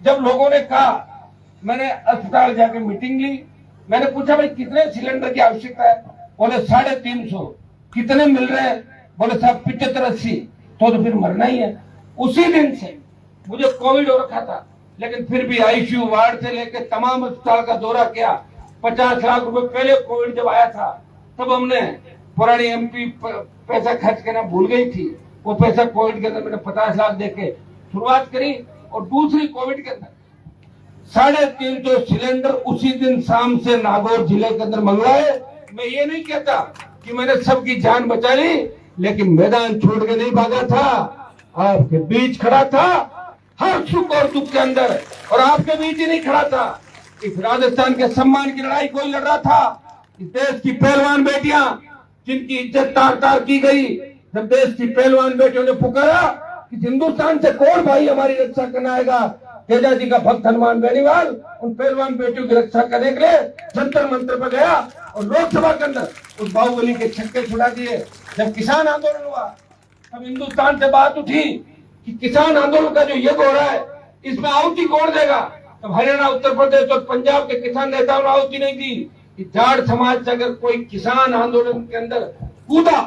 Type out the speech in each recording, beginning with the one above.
जब लोगों ने कहा, मैंने अस्पताल जाके मीटिंग ली, मैंने पूछा भाई कितने सिलेंडर की आवश्यकता है, बोले 350। कितने मिल रहे हैं, बोले साहब 75-80। तो फिर मरना ही है। उसी दिन से मुझे कोविड हो रखा था, लेकिन फिर भी आईसीयू वार्ड से लेकर तमाम अस्पताल का दौरा किया। 50 लाख रुपए पहले कोविड जब आया था तब हमने, पुरानी एमपी पैसा खर्च करना भूल गई थी, वो पैसा कोविड के अंदर मैंने 50 लाख देके शुरुआत करी। और दूसरी कोविड के अंदर 350 सिलेंडर उसी दिन शाम से नागौर जिले के अंदर मंगवाए। मैं ये नहीं कहता कि मैंने सबकी जान बचा ली, लेकिन मैदान छोड़ के नहीं भागा था, आपके बीच खड़ा था हर सुख और दुख के अंदर, और आपके बीच ही नहीं खड़ा था। इस राजस्थान के सम्मान की लड़ाई कोई लड़ रहा था। इस देश की पहलवान बेटियां जिनकी इज्जत तार तार की गई, जब देश की पहलवान बेटियों ने पुकारा कि हिंदुस्तान से कौन भाई हमारी रक्षा करने आएगा, तेजा जी का भक्त हनुमान बेनीवाल उन पहलवान बेटियों की रक्षा करने के लिए जंतर मंत्र पर गया और लोकसभा के अंदर उस बाहुबली के छक्के छुड़ा दिए। जब किसान आंदोलन हुआ तब हिंदुस्तान से बात उठी कि किसान आंदोलन का जो युद्ध हो रहा है इसमें आहुति कौन देगा। तब हरियाणा, उत्तर प्रदेश और पंजाब के किसान नेताओं ने आहुति नहीं दी कि जाट समाज से अगर कोई किसान आंदोलन के अंदर कूदा,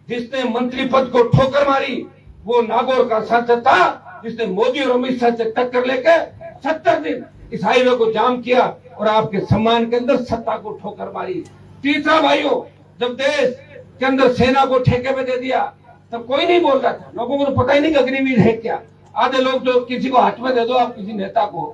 जिसने मंत्री पद को ठोकर मारी, वो नागौर का सांसद था जिसने मोदी और अमित शाह से टक्कर लेकर 70 दिन इस हाईवे को जाम किया और आपके सम्मान के अंदर सत्ता को ठोकर मारी। तीसरा भाइयों, जब देश के अंदर सेना को ठेके में दे दिया तब कोई नहीं बोल रहा था, लोगों को तो पता ही नहीं कि अग्निवीर है क्या। आधे लोग तो किसी को हाथ में दे दो, आप किसी नेता को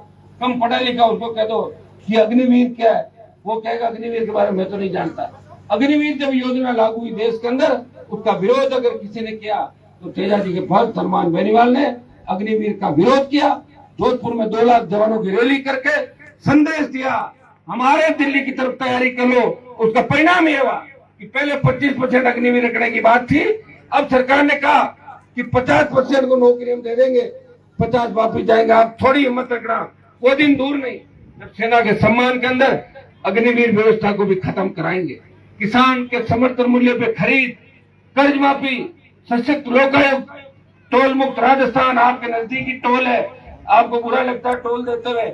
कम पढ़ा लिखा उसको कह दो कि अग्निवीर क्या है, वो कहेगा अग्निवीर के बारे में मैं तो नहीं जानता। अग्निवीर जब योजना लागू हुई देश के अंदर, उसका विरोध अगर किसी ने किया तो तेजा जी के भक्त हनुमान बेनीवाल ने अग्निवीर का विरोध किया। जोधपुर में 2 लाख जवानों की रैली करके संदेश दिया हमारे दिल्ली की तरफ तैयारी कर लो। उसका परिणाम ये हुआ कि पहले 25% अग्निवीर रखने की बात थी, अब सरकार ने कहा कि 50% को नौकरी हम दे देंगे, 50 वापिस जाएंगे। आप थोड़ी हिम्मत रखना, वो दिन दूर नहीं जब सेना के सम्मान के अंदर अग्निवीर व्यवस्था को भी खत्म कराएंगे। किसान के समर्थन मूल्य पे खरीद, कर्ज माफी, सशक्त लोकायुक्त, टोल मुक्त राजस्थान, आपके नजदीकी टोल है, आपको बुरा लगता है टोल देते हुए,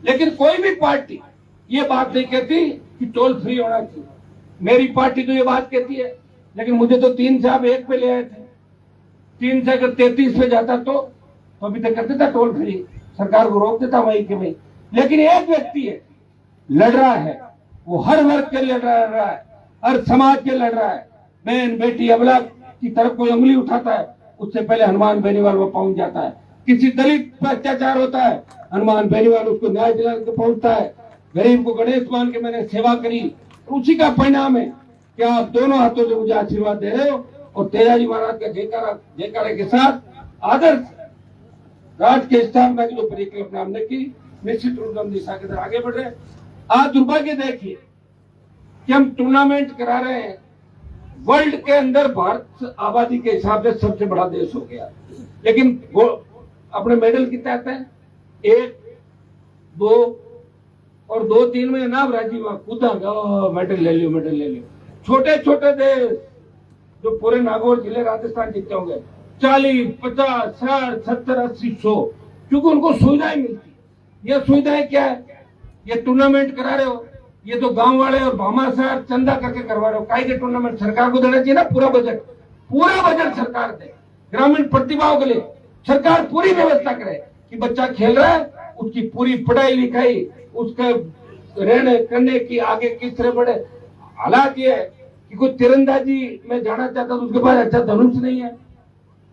लेकिन कोई भी पार्टी ये बात नहीं कहती कि टोल फ्री होना चाहिए। मेरी पार्टी तो ये बात कहती है, लेकिन मुझे तो 3 से आप 1 पे ले आए थे, 3 से अगर 33 पे जाता तो अभी तक करते था टोल फ्री, सरकार को रोक देता वही के वही। लेकिन एक व्यक्ति है लड़ रहा है, वो हर वर्ग के लिए लड़ रहा है, हर समाज के लड़ रहा है। बहन बेटी अबला की तरफ कोई उंगली उठाता है, उससे पहले हनुमान बेनीवाल वो पहुंच जाता है। किसी दलित पर अत्याचार होता है, हनुमान बेनीवाल उसको न्याय दिला के पहुंचता है। गरीब को गणेश मान के मैंने सेवा करी, उसी का परिणाम है कि आप दोनों हाथों से मुझे आशीर्वाद दे रहे हो। और तेजाजी महाराज का जयकारा के साथ आदर्श राज के स्थापना की जो परिकल्पना हमने की, निश्चित रूप से हम दिशा की तरफ आगे बढ़ रहे हैं। आज दुर्भाग्य देखिए कि हम टूर्नामेंट करा रहे हैं, वर्ल्ड के अंदर भारत आबादी के हिसाब से सबसे बड़ा देश हो गया, लेकिन वो अपने मेडल कितने आते हैं, 1, 2 और 2-3 में ना राजीव कूदा मेडल ले लियो। छोटे छोटे देश जो पूरे नागौर जिले राजस्थान जीते होंगे 40, 50, 60, 70, 80, 100, क्योंकि उनको सुविधाएं मिलती। ये सुविधाएं क्या है, ये टूर्नामेंट करा रहे हो, ये तो गांव वाले और भामा शहर चंदा करके करवा रहे हो। काहे के टूर्नामेंट सरकार को देना चाहिए ना, पूरा बजट सरकार दे। ग्रामीण प्रतिभाओं के लिए सरकार पूरी व्यवस्था करे कि बच्चा खेल रहा है, उसकी पूरी पढ़ाई लिखाई, उसके रहने करने की आगे किस तरह बढ़े। हालात ये है कि कोई तीरंदाजी में जाना चाहता तो उसके पास अच्छा धनुष नहीं है,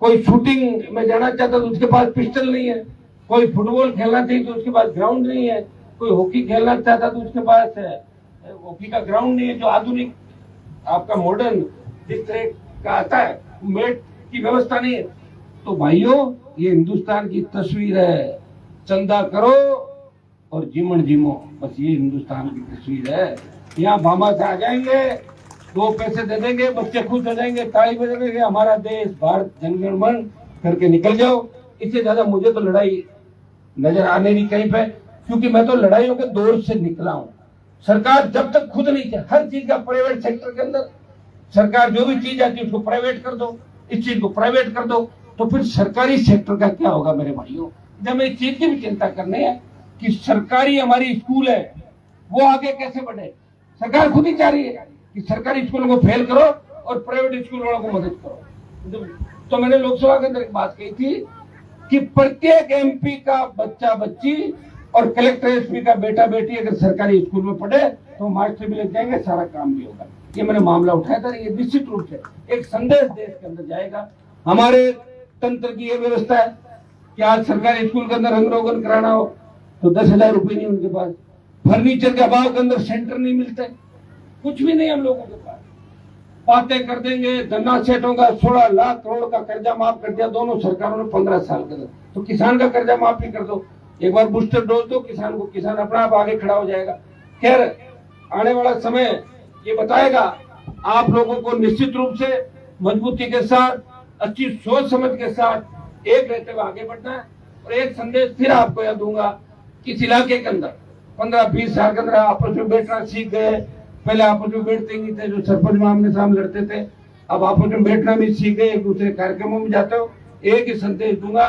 कोई शूटिंग में जाना चाहता तो उसके पास पिस्टल नहीं है, कोई फुटबॉल खेलना चाहिए तो उसके पास ग्राउंड नहीं है, कोई हॉकी खेलना चाहता तो उसके पास हॉकी का ग्राउंड नहीं है, जो आधुनिक आपका मॉडर्न जिस तरह का आता है मैट की व्यवस्था नहीं है। तो भाइयों, ये हिंदुस्तान की तस्वीर है, चंदा करो और जीवन जीमो, बस ये हिंदुस्तान की तस्वीर है। यहाँ भामा से आ जाएंगे, 2 पैसे दे देंगे, बच्चे खुश हो जाएंगे, ताली बजाएंगे, हमारा देश भारत जनगण मन करके निकल जाओ। इससे ज्यादा मुझे तो लड़ाई नजर आने नहीं कहीं पे, क्योंकि मैं तो लड़ाइयों के दौर से निकला हूँ। सरकार जब तक खुद नहीं है, हर चीज का प्राइवेट सेक्टर के अंदर सरकार जो भी चीज आती है उसको प्राइवेट कर दो, इस चीज को प्राइवेट कर दो, तो फिर सरकारी सेक्टर का क्या होगा मेरे भाइयों। जब मैं इस चीज की भी चिंता करनी है कि सरकारी हमारी स्कूल है वो आगे कैसे बढ़े। सरकार खुद ही चाह रही है कि सरकारी स्कूलों को फेल करो और प्राइवेट स्कूल वालों को मदद करो। तो मैंने लोकसभा के अंदर एक बात कही थी कि प्रत्येक एमपी का बच्चा बच्ची और कलेक्टर एसपी का बेटा बेटी अगर सरकारी स्कूल में पढ़े तो मास्टर भी लग जाएंगे, सारा काम भी होगा। ये मैंने मामला उठाया था। ये निश्चित रूप से एक संदेश देश के अंदर जाएगा। हमारे तंत्र की ये व्यवस्था है कि आज सरकारी स्कूल के अंदर रंग रोगन कराना हो तो 10,000 रुपए नहीं उनके पास, फर्नीचर के अभाव के अंदर सेंटर नहीं मिलते, कुछ भी नहीं हम लोगों के पास। बातें कर देंगे धन्ना सेठों का 16 लाख करोड़ का कर्जा माफ कर दिया दोनों सरकारों ने 15 साल के अंदर। तो किसान का कर्जा माफ भी कर दो, एक बार बूस्टर डोज दो किसान को, किसान अपना आप आगे खड़ा हो जाएगा। खैर आने वाला समय ये बताएगा। आप लोगों को निश्चित रूप से मजबूती के साथ, अच्छी सोच समझ के साथ एक रहते हुए आगे बढ़ना है। और एक संदेश फिर आपको यह दूंगा कि इस इलाके के अंदर 15-20 साल के अंदर आपस में बैठना सीख गए। पहले आपस में बैठते ही थे, जो सरपंच में आमने सामने लड़ते थे, अब आपस में बैठना भी सीख गए, एक दूसरे कार्यक्रमों में जाते हो। एक ही संदेश दूंगा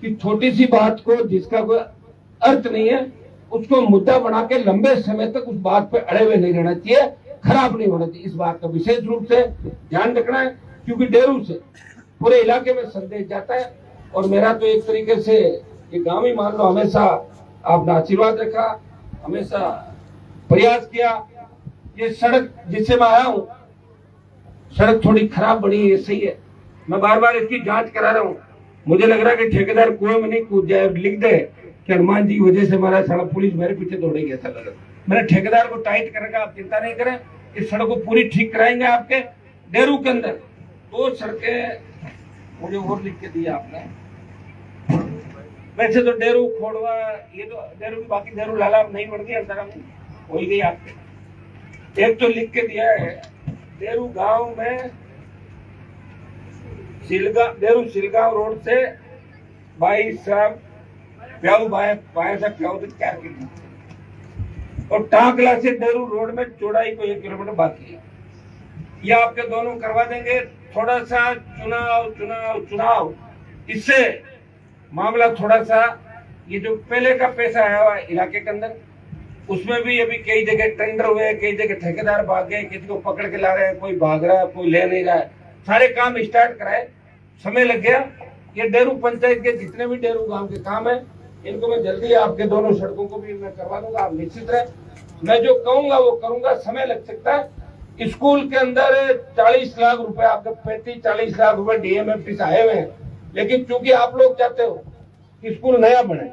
कि छोटी सी बात को जिसका कोई अर्थ नहीं है उसको मुद्दा बना के लंबे समय तक उस बात पे अड़े हुए नहीं रहना चाहिए, खराब नहीं होना चाहिए। इस बात का विशेष रूप से ध्यान रखना है क्योंकि डेरू से पूरे इलाके में संदेश जाता है। और मेरा तो एक तरीके से ये गांव ही मान लो, हमेशा आपने आशीर्वाद रखा, हमेशा प्रयास किया। ये सड़क जिससे मैं आया हूँ, सड़क थोड़ी खराब बनी है, ये सही है, मैं बार बार इसकी जांच करा रहा हूँ। मुझे लग रहा है कि ठेकेदार कुएं में नहीं कूद जाए और लिख दे कि हनुमान जी की वजह से हमारा सड़क पुलिस मेरे पीछे दौड़ेगी, ऐसा लग रहा। मैंने ठेकेदार को टाइट करेगा, आप चिंता नहीं करें, इस सड़क को पूरी ठीक कराएंगे। आपके डेरू के अंदर 2 सड़कें मुझे और लिख के दिया आपने। वैसे तो डेरू खोड़वा ये तो डेरू की, बाकी डेरू लाला नहीं बढ़ गई, अंदर हो ही गई आपके। एक तो लिख के दिया है डेरू गांव में डेरू सिलगांव रोड से भाई साहब प्याऊ बाया से प्याऊ तक 4 किलोमीटर और टांकला से डेरू रोड में चौड़ाई को 1 किलोमीटर बाकी है। ये आपके दोनों करवा देंगे। थोड़ा सा चुनाव इससे मामला थोड़ा सा, ये जो पहले का पैसा आया हुआ इलाके के अंदर उसमें भी अभी कई जगह टेंडर हुए, कई जगह ठेकेदार भाग गए, किसी को पकड़ के ला रहे हैं, कोई भाग रहा है, कोई ले नहीं रहा है। सारे काम स्टार्ट कराए, समय लग गया। ये डेरू पंचायत के जितने भी डेरू गांव के काम है इनको मैं जल्दी आपके दोनों सड़कों को भी मैं करवा दूंगा, आप निश्चित रहे। मैं जो कहूंगा वो करूंगा, समय लग सकता है। स्कूल के अंदर 40 लाख रुपए, आपके 35-40 लाख रुपए डीएमएफटी से आए हुए हैं, लेकिन चूंकि आप लोग चाहते हो कि स्कूल नया बने,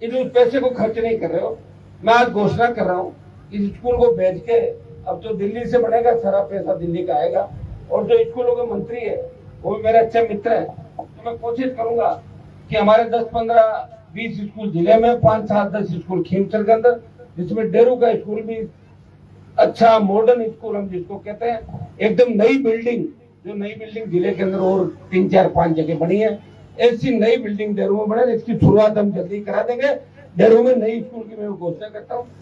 इस पैसे को खर्च नहीं कर रहे हो। मैं आज घोषणा कर रहा हूँ इस स्कूल को भेज के, अब तो दिल्ली से बनेगा, सारा पैसा दिल्ली का आएगा। और जो स्कूलों के मंत्री है वो भी मेरे अच्छे मित्र है, तो मैं कोशिश करूंगा कि हमारे 10-15-20 स्कूल जिले में, 5-7-10 स्कूल खीमसर के अंदर, जिसमें डेरू का स्कूल भी अच्छा मॉडर्न स्कूल हम जिसको कहते हैं, एकदम नई बिल्डिंग, जो नई बिल्डिंग जिले के अंदर और 3-4-5 जगह बनी है, ऐसी नई बिल्डिंग डेरू में बने। इसकी शुरुआत हम जल्दी करा देंगे। डेरू में नई स्कूल की मैं घोषणा करता हूँ।